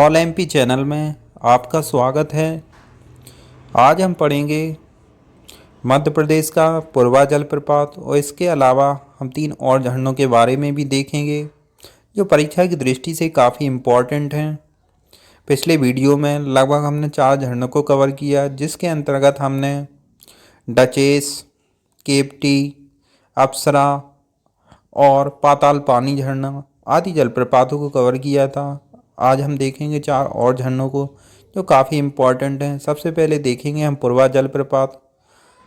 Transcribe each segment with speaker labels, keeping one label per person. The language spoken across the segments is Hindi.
Speaker 1: ऑल एमपी चैनल में आपका स्वागत है। आज हम पढ़ेंगे मध्य प्रदेश का पुरवा जलप्रपात और इसके अलावा हम 3 और झरनों के बारे में भी देखेंगे जो परीक्षा की दृष्टि से काफ़ी इम्पॉर्टेंट हैं। पिछले वीडियो में लगभग हमने 4 झरनों को कवर किया, जिसके अंतर्गत हमने डचेस, केप्टी, अप्सरा और पाताल पानी झरना आदि जलप्रपातों को कवर किया था। आज हम देखेंगे 4 और झरनों को जो काफ़ी इम्पॉर्टेंट हैं। सबसे पहले देखेंगे हम पुरवा जलप्रपात।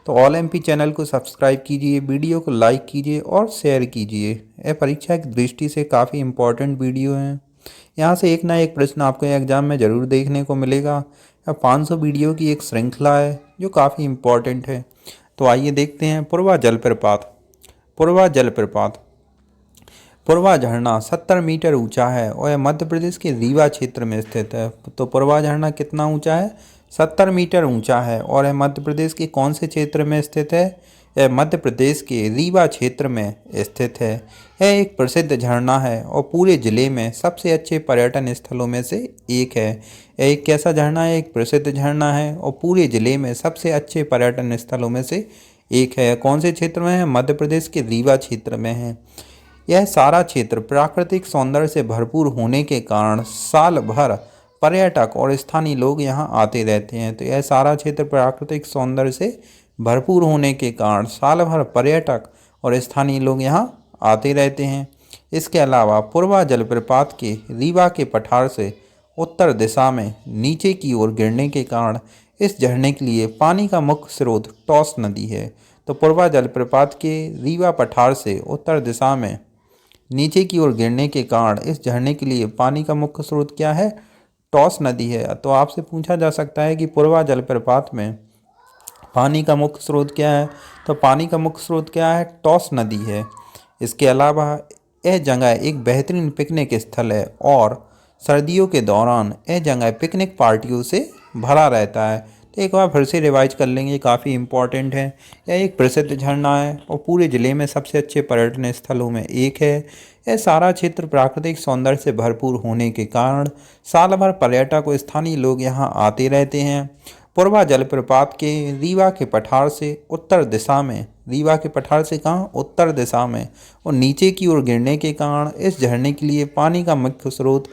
Speaker 1: तो ऑल एमपी चैनल को सब्सक्राइब कीजिए, वीडियो को लाइक कीजिए और शेयर कीजिए। यह परीक्षा की दृष्टि से काफ़ी इम्पॉर्टेंट वीडियो हैं। यहाँ से एक ना एक प्रश्न आपको एग्जाम में ज़रूर देखने को मिलेगा। 500 वीडियो की एक श्रृंखला है जो काफ़ी इम्पॉर्टेंट है। तो आइए देखते हैं पुरवा जलप्रपात। पुरवा जलप्रपात पुरवा झरना 70 मीटर ऊंचा है और यह मध्य प्रदेश के रीवा क्षेत्र में स्थित है। तो पुरवा झरना कितना ऊंचा है? 70 मीटर ऊंचा है और यह मध्य प्रदेश के कौन से क्षेत्र में स्थित है? यह मध्य प्रदेश के रीवा क्षेत्र में स्थित है। यह एक प्रसिद्ध झरना है और पूरे ज़िले में सबसे अच्छे पर्यटन स्थलों में से एक है। यह एक कैसा झरना है? एक प्रसिद्ध झरना है और पूरे ज़िले में सबसे अच्छे पर्यटन स्थलों में से एक है। कौन से क्षेत्र में है? मध्य प्रदेश के रीवा क्षेत्र में है। यह सारा क्षेत्र प्राकृतिक सौंदर्य से भरपूर होने के कारण साल भर पर्यटक और स्थानीय लोग यहाँ आते रहते हैं। तो यह सारा क्षेत्र प्राकृतिक सौंदर्य से भरपूर होने के कारण साल भर पर्यटक और स्थानीय लोग यहाँ आते रहते हैं। इसके अलावा पुरवा जलप्रपात के रीवा के पठार से उत्तर दिशा में नीचे की ओर गिरने के कारण इस झरने के लिए पानी का मुख्य स्रोत टॉस नदी है। तो पुरवा जलप्रपात के रीवा पठार से उत्तर दिशा में नीचे की ओर गिरने के कारण इस झरने के लिए पानी का मुख्य स्रोत क्या है? टॉस नदी है। तो आपसे पूछा जा सकता है कि पुरवा जलप्रपात में पानी का मुख्य स्रोत क्या है? तो पानी का मुख्य स्रोत क्या है? टॉस नदी है। इसके अलावा यह जगह एक बेहतरीन पिकनिक स्थल है और सर्दियों के दौरान यह जगह पिकनिक पार्टियों से भरा रहता है। तो एक बार फिर से रिवाइज कर लेंगे, काफ़ी इम्पॉर्टेंट है। यह एक प्रसिद्ध झरना है और पूरे ज़िले में सबसे अच्छे पर्यटन स्थलों में एक है। यह सारा क्षेत्र प्राकृतिक सौंदर्य से भरपूर होने के कारण साल भर पर्यटक और स्थानीय लोग यहाँ आते रहते हैं। पुरवा जलप्रपात के रीवा के पठार से उत्तर दिशा में, रीवा के पठार से कहाँ? उत्तर दिशा में, और नीचे की ओर गिरने के कारण इस झरने के लिए पानी का मुख्य स्रोत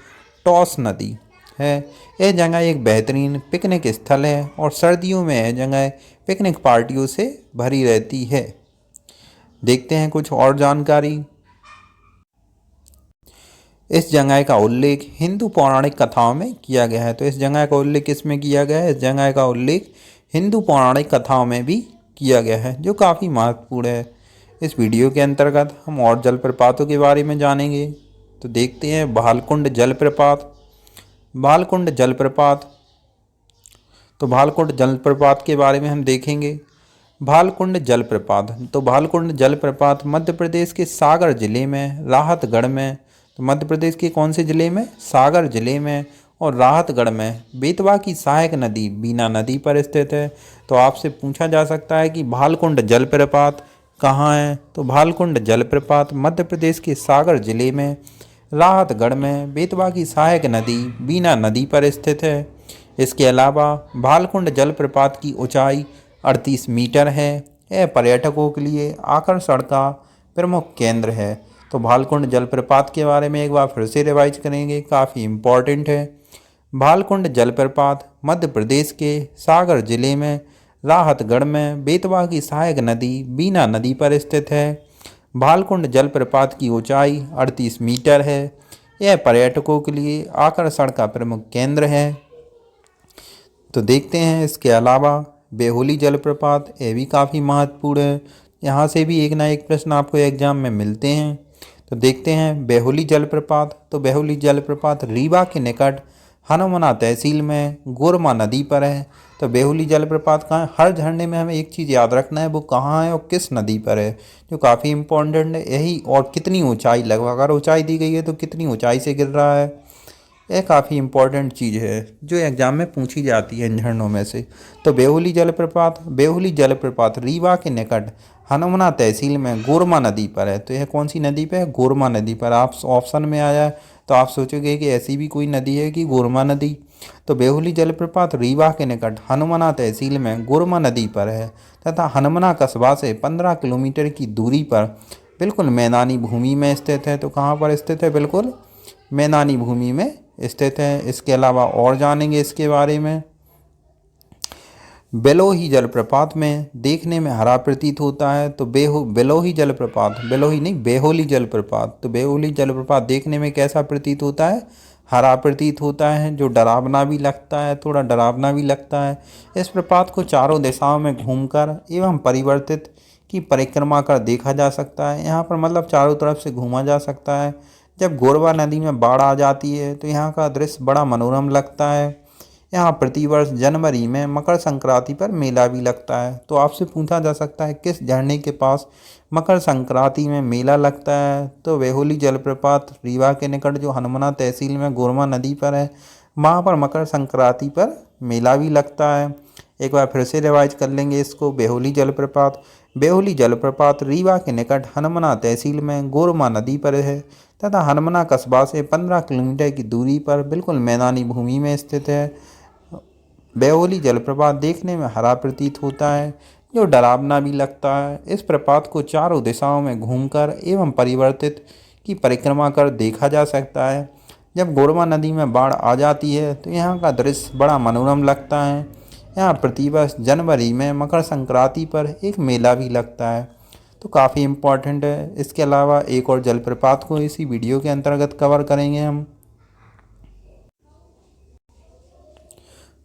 Speaker 1: टॉस नदी है। यह जगह एक बेहतरीन पिकनिक स्थल है और सर्दियों में यह जगह पिकनिक पार्टियों से भरी रहती है। देखते हैं कुछ और जानकारी। इस जगह का उल्लेख हिंदू पौराणिक कथाओं में किया गया है। तो इस जगह का उल्लेख किसमें किया गया है? इस जगह का उल्लेख हिंदू पौराणिक कथाओं में भी किया गया है, जो काफ़ी महत्वपूर्ण है। इस वीडियो के अंतर्गत हम और जलप्रपातों के बारे में जानेंगे। तो देखते हैं भालकुंड जलप्रपात। भालकुंड जलप्रपात, तो भालकुंड जलप्रपात के बारे में हम देखेंगे। भालकुंड जलप्रपात, तो भालकुंड जलप्रपात मध्य प्रदेश के सागर जिले में राहतगढ़ में, तो मध्य प्रदेश के कौन से ज़िले में? सागर जिले में और राहतगढ़ में बेतवा की सहायक नदी बीना नदी पर स्थित है। तो आपसे पूछा जा सकता है कि भालकुंड जलप्रपात कहाँ है? तो भालकुंड जलप्रपात मध्य प्रदेश के सागर जिले में राहतगढ़ में बेतवा की सहायक नदी बीना नदी पर स्थित है। इसके अलावा भालकुंड जलप्रपात की ऊंचाई 38 मीटर है। यह पर्यटकों के लिए आकर्षण का प्रमुख केंद्र है। तो भालकुंड जलप्रपात के बारे में एक बार फिर से रिवाइज करेंगे, काफ़ी इम्पॉर्टेंट है। भालकुंड जलप्रपात मध्य प्रदेश के सागर जिले में राहतगढ़ में बेतवा की सहायक नदी बीना नदी पर स्थित है। भालकुंड जलप्रपात की ऊंचाई 38 मीटर है। यह पर्यटकों के लिए आकर्षण का प्रमुख केंद्र है। तो देखते हैं इसके अलावा बेहुली जलप्रपात, यह भी काफ़ी महत्वपूर्ण है। यहाँ से भी एक ना एक प्रश्न आपको एग्जाम में मिलते हैं। तो देखते हैं बेहुली जलप्रपात। तो बेहुली जलप्रपात रीवा के निकट हनुमना तहसील में गोरमा नदी पर है। तो बेहुली जलप्रपात कहाँ है? हर झरने में हमें एक चीज़ याद रखना है, वो कहाँ है और किस नदी पर है, जो काफ़ी इम्पोर्टेंट है। यही, और कितनी ऊंचाई, लगभग अगर ऊंचाई दी गई है तो कितनी ऊंचाई से गिर रहा है, यह काफ़ी इम्पोर्टेंट चीज़ है जो एग्ज़ाम में पूछी जाती है इन झरनों में से। तो बेहुली जलप्रपात रीवा के निकट हनुमना तहसील में गोरमा नदी पर है। तो यह कौन सी नदी पर है? गोरमा नदी पर। आप ऑप्शन में आया तो आप सोचोगे कि ऐसी भी कोई नदी है कि गोरमा नदी। तो बेहुली जलप्रपात रीवा के निकट हनुमना तहसील में गोरमा नदी पर है तथा हनुमना कस्बा से 15 किलोमीटर की दूरी पर बिल्कुल मैदानी भूमि में स्थित है। तो कहाँ पर स्थित है? बिल्कुल मैदानी भूमि में स्थित है। इसके अलावा और जानेंगे इसके बारे में। बेलोही जलप्रपात में देखने में हरा प्रतीत होता है। तो बेलोही जलप्रपात, बेलोही नहीं बेहोली जलप्रपात, तो बेहोली जलप्रपात देखने में कैसा प्रतीत होता है? हरा प्रतीत होता है, जो डरावना भी लगता है, थोड़ा डरावना भी लगता है। इस प्रपात को चारों दिशाओं में घूमकर एवं परिवर्तित की परिक्रमा कर देखा जा सकता है। यहाँ पर मतलब चारों तरफ से घूमा जा सकता है। जब गोरवा नदी में बाढ़ आ जाती है तो यहाँ का दृश्य बड़ा मनोरम लगता है। यहाँ प्रतिवर्ष जनवरी में मकर संक्रांति पर मेला भी लगता है। तो आपसे पूछा जा सकता है किस झरने के पास मकर संक्रांति में मेला लगता है? तो वेहोली जलप्रपात रीवा के निकट जो हनुमना तहसील में गोरमा नदी पर है, वहाँ पर मकर संक्रांति पर मेला भी लगता है। एक बार फिर से रिवाइज कर लेंगे इसको। बेहोली जलप्रपात, बेहोली जलप्रपात रीवा के निकट हनुमना तहसील में गोरमा नदी पर है तथा हनुमना कस्बा से 15 किलोमीटर की दूरी पर बिल्कुल मैदानी भूमि में स्थित है। बेहोली जलप्रपात देखने में हरा प्रतीत होता है, जो डरावना भी लगता है। इस प्रपात को चारों दिशाओं में घूमकर एवं परिवर्तित की परिक्रमा कर देखा जा सकता है। जब गोरवा नदी में बाढ़ आ जाती है तो यहाँ का दृश्य बड़ा मनोरम लगता है। यहाँ प्रतिवर्ष जनवरी में मकर संक्रांति पर एक मेला भी लगता है। तो काफ़ी इम्पोर्टेंट है। इसके अलावा एक और जलप्रपात को इसी वीडियो के अंतर्गत कवर करेंगे हम।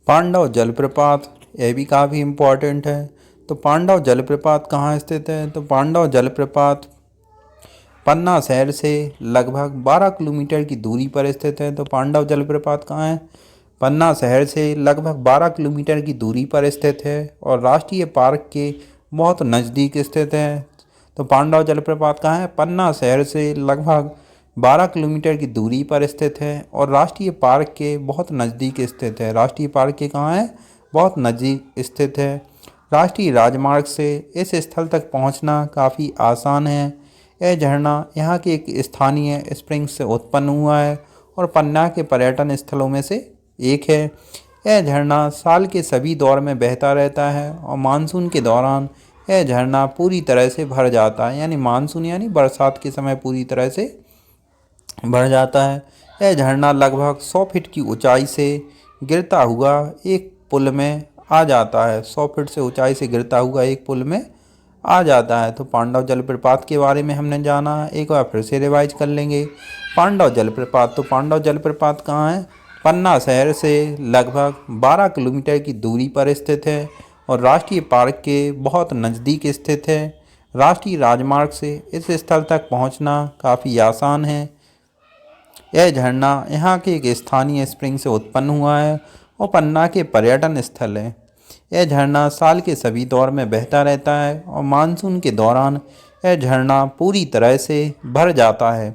Speaker 1: पांडव जलप्रपात, यह भी काफ़ी इम्पोर्टेंट है। तो पांडव जलप्रपात कहाँ स्थित है? तो पांडव जलप्रपात पन्ना शहर से लगभग 12 किलोमीटर की दूरी पर स्थित है। तो पांडव जलप्रपात कहाँ है? पन्ना शहर से लगभग 12 किलोमीटर की दूरी पर स्थित है और राष्ट्रीय पार्क के बहुत नज़दीक स्थित है। तो पांडव जलप्रपात कहाँ है? पन्ना शहर से लगभग 12 किलोमीटर की दूरी पर स्थित है और राष्ट्रीय पार्क के बहुत नज़दीक स्थित है। राष्ट्रीय पार्क के कहाँ है? बहुत नज़दीक स्थित है। राष्ट्रीय राजमार्ग से इस स्थल तक पहुँचना काफ़ी आसान है। यह झरना यहाँ के एक स्थानीय स्प्रिंग से उत्पन्न हुआ है और पन्ना के पर्यटन स्थलों में से एक है। यह झरना साल के सभी दौर में बहता रहता है और मानसून के दौरान यह झरना पूरी तरह से भर जाता है, यानी मानसून यानी बरसात के समय पूरी तरह से भर जाता है। यह झरना लगभग 100 फीट की ऊंचाई से गिरता हुआ एक पुल में आ जाता है। 100 फीट से ऊंचाई से गिरता हुआ एक पुल में आ जाता है। तो पांडव जलप्रपात के बारे में हमने जाना, एक बार फिर से रिवाइज कर लेंगे। पांडव जलप्रपात, तो पांडव जलप्रपात कहाँ है? पन्ना शहर से लगभग 12 किलोमीटर की दूरी पर स्थित है और राष्ट्रीय पार्क के बहुत नज़दीक स्थित है। राष्ट्रीय राजमार्ग से इस स्थल तक पहुंचना काफ़ी आसान है। यह झरना यहाँ के एक स्थानीय स्प्रिंग से उत्पन्न हुआ है और पन्ना के पर्यटन स्थल है। यह झरना साल के सभी दौर में बहता रहता है और मानसून के दौरान यह झरना पूरी तरह से भर जाता है।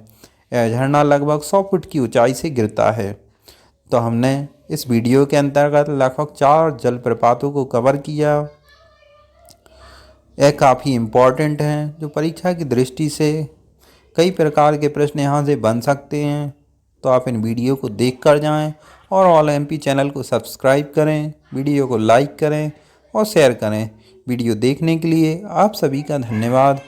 Speaker 1: यह झरना लगभग 100 फुट की ऊंचाई से गिरता है। तो हमने इस वीडियो के अंतर्गत लगभग 4 जलप्रपातों को कवर किया। यह काफ़ी इम्पोर्टेंट हैं, जो परीक्षा की दृष्टि से कई प्रकार के प्रश्न यहाँ से बन सकते हैं। तो आप इन वीडियो को देख कर जाएँ और ऑल एमपी चैनल को सब्सक्राइब करें, वीडियो को लाइक करें और शेयर करें। वीडियो देखने के लिए आप सभी का धन्यवाद।